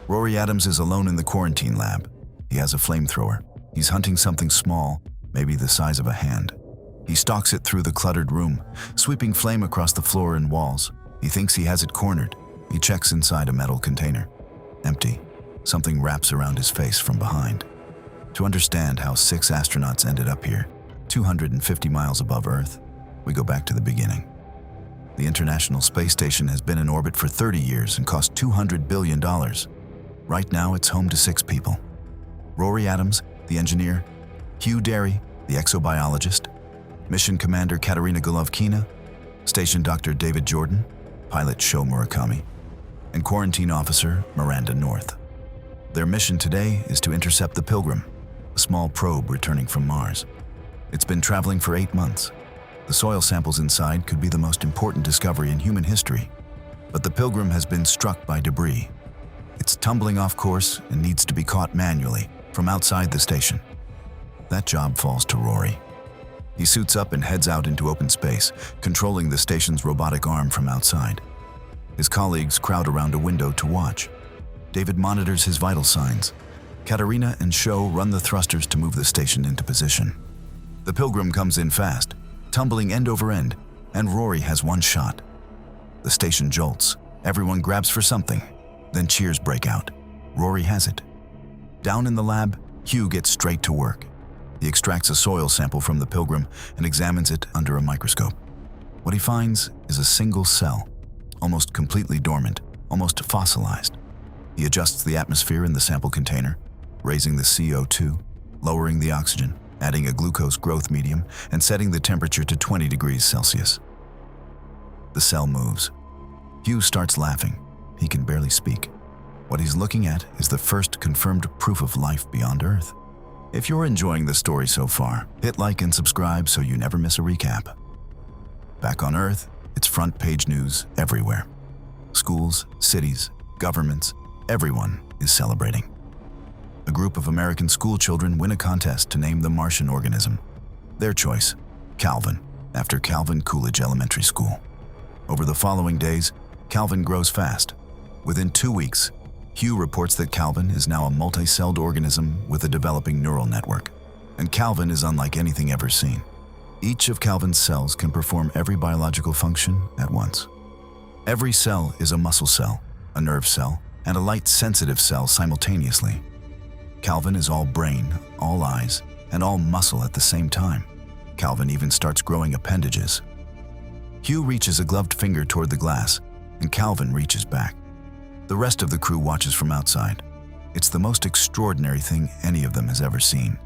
Rory Adams is alone in the quarantine lab. He has a flamethrower. He's hunting something small, maybe the size of a hand. He stalks it through the cluttered room, sweeping flame across the floor and walls. He thinks he has it cornered. He checks inside a metal container. Empty. Something wraps around his face from behind. To understand how 6 astronauts ended up here, 250 miles above Earth, we go back to the beginning. The International Space Station has been in orbit for 30 years and cost $200 billion. Right now, it's home to 6 people. Rory Adams, the engineer, Hugh Derry, the exobiologist, Mission Commander Katerina Golovkina, Station Dr. David Jordan, Pilot Sho Murakami, and Quarantine Officer Miranda North. Their mission today is to intercept the Pilgrim, a small probe returning from Mars. It's been traveling for 8 months. The soil samples inside could be the most important discovery in human history, but the Pilgrim has been struck by debris. It's tumbling off course and needs to be caught manually from outside the station. That job falls to Rory. He suits up and heads out into open space, controlling the station's robotic arm from outside. His colleagues crowd around a window to watch. David monitors his vital signs. Katerina and Sho run the thrusters to move the station into position. The Pilgrim comes in fast, tumbling end over end, and Rory has one shot. The station jolts. Everyone grabs for something. Then cheers break out. Rory has it. Down in the lab, Hugh gets straight to work. He extracts a soil sample from the Pilgrim and examines it under a microscope. What he finds is a single cell, almost completely dormant, almost fossilized. He adjusts the atmosphere in the sample container, raising the CO2, lowering the oxygen, adding a glucose growth medium, and setting the temperature to 20 degrees Celsius. The cell moves. Hugh starts laughing. He can barely speak. What he's looking at is the first confirmed proof of life beyond Earth. If you're enjoying the story so far, hit like and subscribe so you never miss a recap. Back on Earth, it's front page news everywhere. Schools, cities, governments, everyone is celebrating. A group of American school children win a contest to name the Martian organism. Their choice, Calvin, after Calvin Coolidge Elementary School. Over the following days, Calvin grows fast. Within 2 weeks, Hugh reports that Calvin is now a multi-celled organism with a developing neural network. And Calvin is unlike anything ever seen. Each of Calvin's cells can perform every biological function at once. Every cell is a muscle cell, a nerve cell, and a light-sensitive cell simultaneously. Calvin is all brain, all eyes, and all muscle at the same time. Calvin even starts growing appendages. Hugh reaches a gloved finger toward the glass, and Calvin reaches back. The rest of the crew watches from outside. It's the most extraordinary thing any of them has ever seen,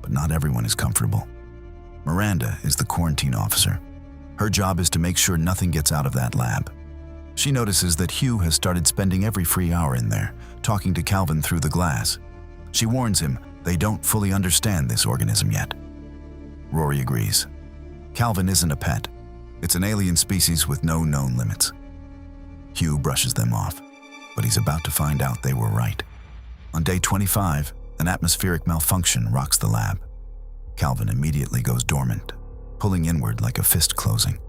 but not everyone is comfortable. Miranda is the quarantine officer. Her job is to make sure nothing gets out of that lab. She notices that Hugh has started spending every free hour in there, talking to Calvin through the glass. She warns him they don't fully understand this organism yet. Rory agrees. Calvin isn't a pet. It's an alien species with no known limits. Hugh brushes them off, but he's about to find out they were right. On day 25, an atmospheric malfunction rocks the lab. Calvin immediately goes dormant, pulling inward like a fist closing.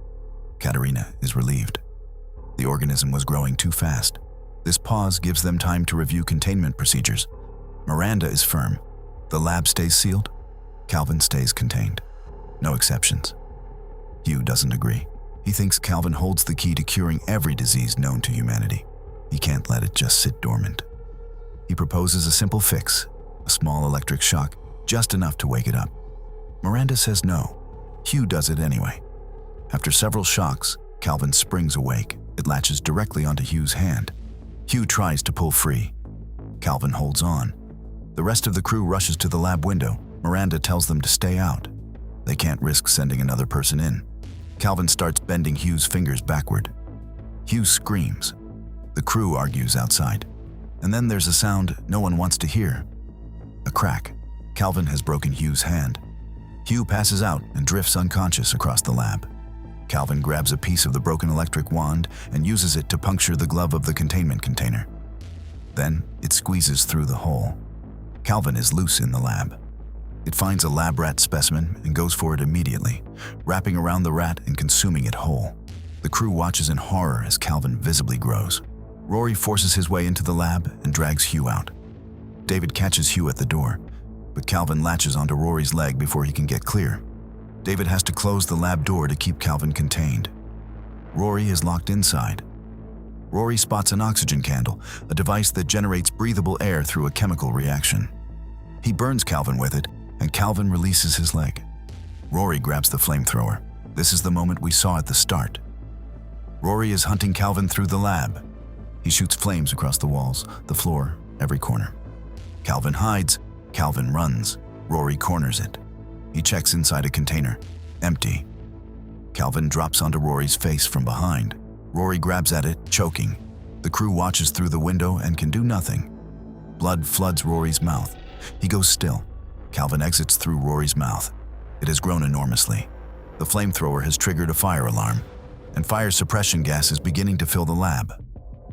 Katerina is relieved. The organism was growing too fast. This pause gives them time to review containment procedures. Miranda is firm. The lab stays sealed. Calvin stays contained. No exceptions. Hugh doesn't agree. He thinks Calvin holds the key to curing every disease known to humanity. He can't let it just sit dormant. He proposes a simple fix, a small electric shock, just enough to wake it up. Miranda says no. Hugh does it anyway. After several shocks, Calvin springs awake. It latches directly onto Hugh's hand. Hugh tries to pull free. Calvin holds on. The rest of the crew rushes to the lab window. Miranda tells them to stay out. They can't risk sending another person in. Calvin starts bending Hugh's fingers backward. Hugh screams. The crew argues outside. And then there's a sound no one wants to hear. A crack. Calvin has broken Hugh's hand. Hugh passes out and drifts unconscious across the lab. Calvin grabs a piece of the broken electric wand and uses it to puncture the glove of the containment container. Then it squeezes through the hole. Calvin is loose in the lab. It finds a lab rat specimen and goes for it immediately, wrapping around the rat and consuming it whole. The crew watches in horror as Calvin visibly grows. Rory forces his way into the lab and drags Hugh out. David catches Hugh at the door, but Calvin latches onto Rory's leg before he can get clear. David has to close the lab door to keep Calvin contained. Rory is locked inside. Rory spots an oxygen candle, a device that generates breathable air through a chemical reaction. He burns Calvin with it, and Calvin releases his leg. Rory grabs the flamethrower. This is the moment we saw at the start. Rory is hunting Calvin through the lab. He shoots flames across the walls, the floor, every corner. Calvin hides. Calvin runs. Rory corners it. He checks inside a container. Empty. Calvin drops onto Rory's face from behind. Rory grabs at it, choking. The crew watches through the window and can do nothing. Blood floods Rory's mouth. He goes still. Calvin exits through Rory's mouth. It has grown enormously. The flamethrower has triggered a fire alarm, and fire suppression gas is beginning to fill the lab.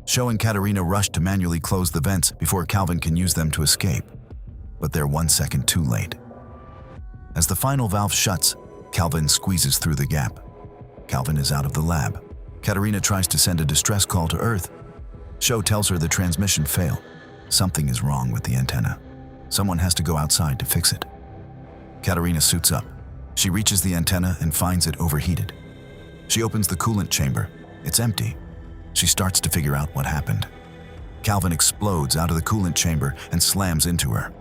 Sho and Katerina rush to manually close the vents before Calvin can use them to escape. But they're 1 second too late. As the final valve shuts, Calvin squeezes through the gap. Calvin is out of the lab. Katerina tries to send a distress call to Earth. Sho tells her the transmission failed. Something is wrong with the antenna. Someone has to go outside to fix it. Katerina suits up. She reaches the antenna and finds it overheated. She opens the coolant chamber. It's empty. She starts to figure out what happened. Calvin explodes out of the coolant chamber and slams into her.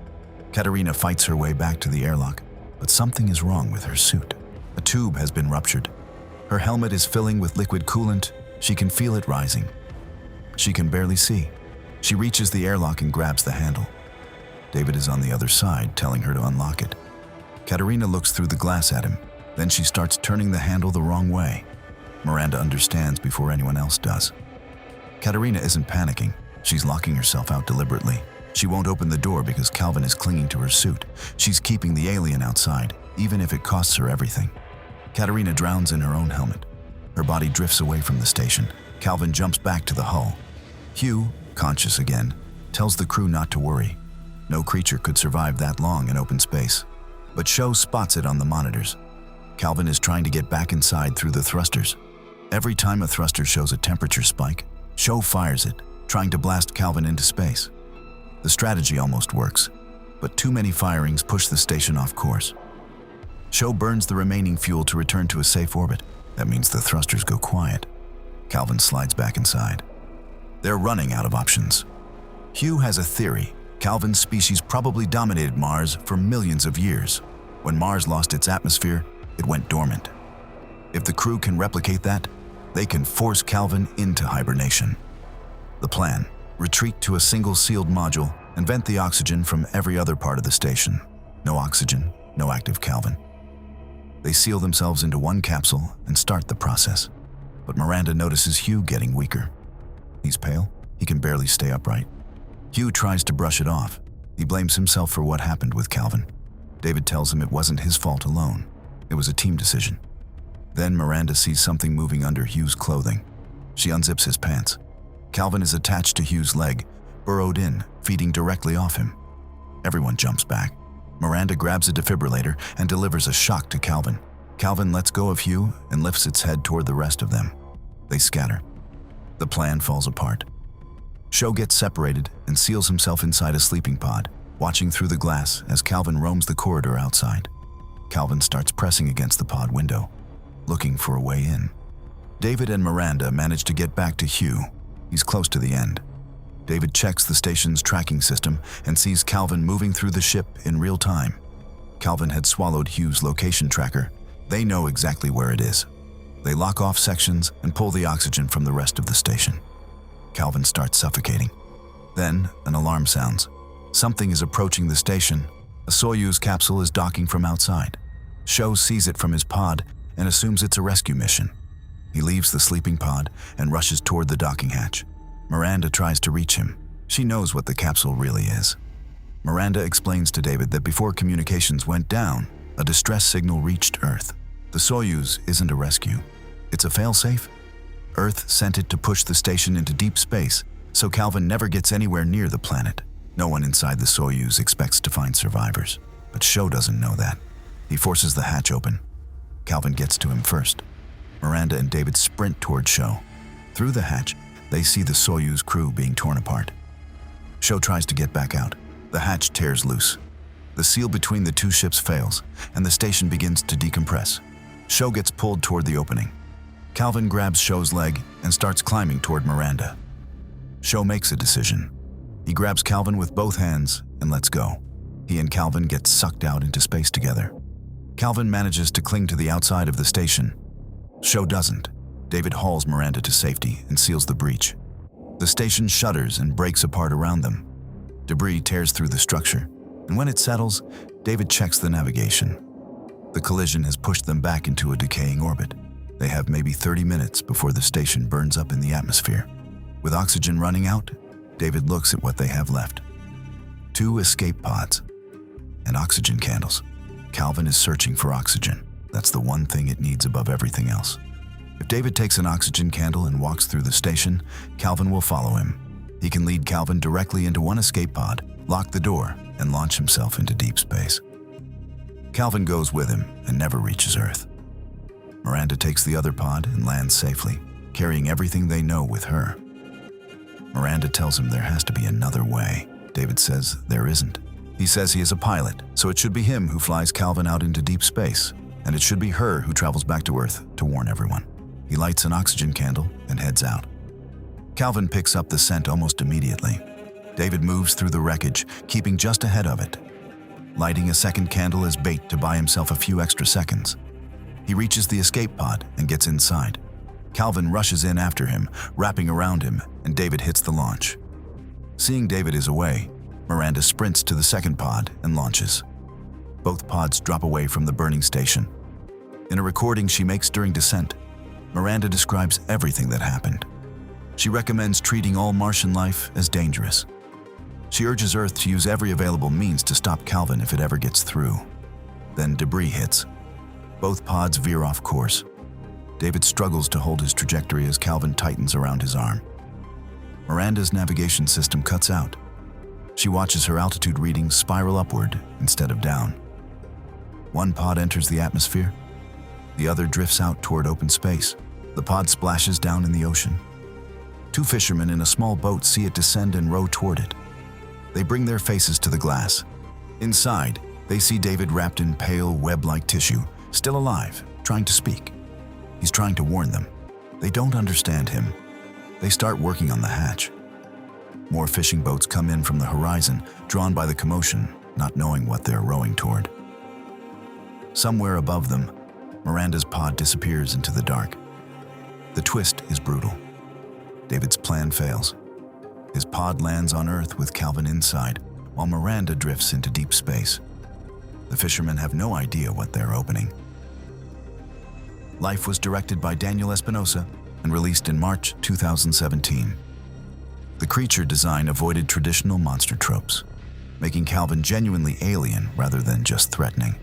Katerina fights her way back to the airlock, but something is wrong with her suit. A tube has been ruptured. Her helmet is filling with liquid coolant. She can feel it rising. She can barely see. She reaches the airlock and grabs the handle. David is on the other side, telling her to unlock it. Katerina looks through the glass at him. Then she starts turning the handle the wrong way. Miranda understands before anyone else does. Katerina isn't panicking. She's locking herself out deliberately. She won't open the door because Calvin is clinging to her suit. She's keeping the alien outside, even if it costs her everything. Katerina drowns in her own helmet. Her body drifts away from the station. Calvin jumps back to the hull. Hugh, conscious again, tells the crew not to worry. No creature could survive that long in open space. But Sho spots it on the monitors. Calvin is trying to get back inside through the thrusters. Every time a thruster shows a temperature spike, Sho fires it, trying to blast Calvin into space. The strategy almost works, but too many firings push the station off course. Sho burns the remaining fuel to return to a safe orbit. That means the thrusters go quiet. Calvin slides back inside. They're running out of options. Hugh has a theory. Calvin's species probably dominated Mars for millions of years. When Mars lost its atmosphere, it went dormant. If the crew can replicate that, they can force Calvin into hibernation. The plan: retreat to a single sealed module and vent the oxygen from every other part of the station. No oxygen, no active Calvin. They seal themselves into one capsule and start the process. But Miranda notices Hugh getting weaker. He's pale. He can barely stay upright. Hugh tries to brush it off. He blames himself for what happened with Calvin. David tells him it wasn't his fault alone. It was a team decision. Then Miranda sees something moving under Hugh's clothing. She unzips his pants. Calvin is attached to Hugh's leg, burrowed in, feeding directly off him. Everyone jumps back. Miranda grabs a defibrillator and delivers a shock to Calvin. Calvin lets go of Hugh and lifts its head toward the rest of them. They scatter. The plan falls apart. Sho gets separated and seals himself inside a sleeping pod, watching through the glass as Calvin roams the corridor outside. Calvin starts pressing against the pod window, looking for a way in. David and Miranda manage to get back to Hugh. He's close to the end. David checks the station's tracking system and sees Calvin moving through the ship in real time. Calvin had swallowed Hugh's location tracker. They know exactly where it is. They lock off sections and pull the oxygen from the rest of the station. Calvin starts suffocating. Then, an alarm sounds. Something is approaching the station. A Soyuz capsule is docking from outside. Sho sees it from his pod and assumes it's a rescue mission. He leaves the sleeping pod and rushes toward the docking hatch. Miranda tries to reach him. She knows what the capsule really is. Miranda explains to David that before communications went down, a distress signal reached Earth. The Soyuz isn't a rescue. It's a failsafe. Earth sent it to push the station into deep space, so Calvin never gets anywhere near the planet. No one inside the Soyuz expects to find survivors, but Sho doesn't know that. He forces the hatch open. Calvin gets to him first. Miranda and David sprint toward Sho. Through the hatch, They see the Soyuz crew being torn apart. Sho tries to get back out. The hatch tears loose. The seal between the two ships fails, and the station begins to decompress. Sho gets pulled toward the opening. Calvin grabs Sho's leg and starts climbing toward Miranda. Sho makes a decision. He grabs Calvin with both hands and lets go. He and Calvin get sucked out into space together. Calvin manages to cling to the outside of the station. Sho doesn't. David hauls Miranda to safety and seals the breach. The station shudders and breaks apart around them. Debris tears through the structure, and when it settles, David checks the navigation. The collision has pushed them back into a decaying orbit. They have maybe 30 minutes before the station burns up in the atmosphere. With oxygen running out, David looks at what they have left. 2 escape pods and oxygen candles. Calvin is searching for oxygen. That's the one thing it needs above everything else. If David takes an oxygen candle and walks through the station, Calvin will follow him. He can lead Calvin directly into one escape pod, lock the door, and launch himself into deep space. Calvin goes with him and never reaches Earth. Miranda takes the other pod and lands safely, carrying everything they know with her. Miranda tells him there has to be another way. David says there isn't. He says he is a pilot, so it should be him who flies Calvin out into deep space, and it should be her who travels back to Earth to warn everyone. He lights an oxygen candle and heads out. Calvin picks up the scent almost immediately. David moves through the wreckage, keeping just ahead of it, lighting a second candle as bait to buy himself a few extra seconds. He reaches the escape pod and gets inside. Calvin rushes in after him, wrapping around him, and David hits the launch. Seeing David is away, Miranda sprints to the second pod and launches. Both pods drop away from the burning station. In a recording she makes during descent, Miranda describes everything that happened. She recommends treating all Martian life as dangerous. She urges Earth to use every available means to stop Calvin if it ever gets through. Then debris hits. Both pods veer off course. David struggles to hold his trajectory as Calvin tightens around his arm. Miranda's navigation system cuts out. She watches her altitude readings spiral upward instead of down. One pod enters the atmosphere. The other drifts out toward open space. The pod splashes down in the ocean. 2 fishermen in a small boat see it descend and row toward it. They bring their faces to the glass. Inside, they see David wrapped in pale, web-like tissue, still alive, trying to speak. He's trying to warn them. They don't understand him. They start working on the hatch. More fishing boats come in from the horizon, drawn by the commotion, not knowing what they're rowing toward. Somewhere above them, Miranda's pod disappears into the dark. The twist is brutal. David's plan fails. His pod lands on Earth with Calvin inside, while Miranda drifts into deep space. The fishermen have no idea what they're opening. Life was directed by Daniel Espinosa and released in March 2017. The creature design avoided traditional monster tropes, making Calvin genuinely alien rather than just threatening.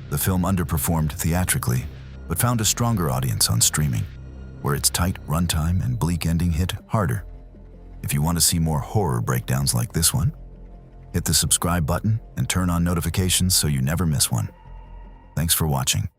The film underperformed theatrically, but found a stronger audience on streaming, where its tight runtime and bleak ending hit harder. If you want to see more horror breakdowns like this one, hit the subscribe button and turn on notifications so you never miss one. Thanks for watching.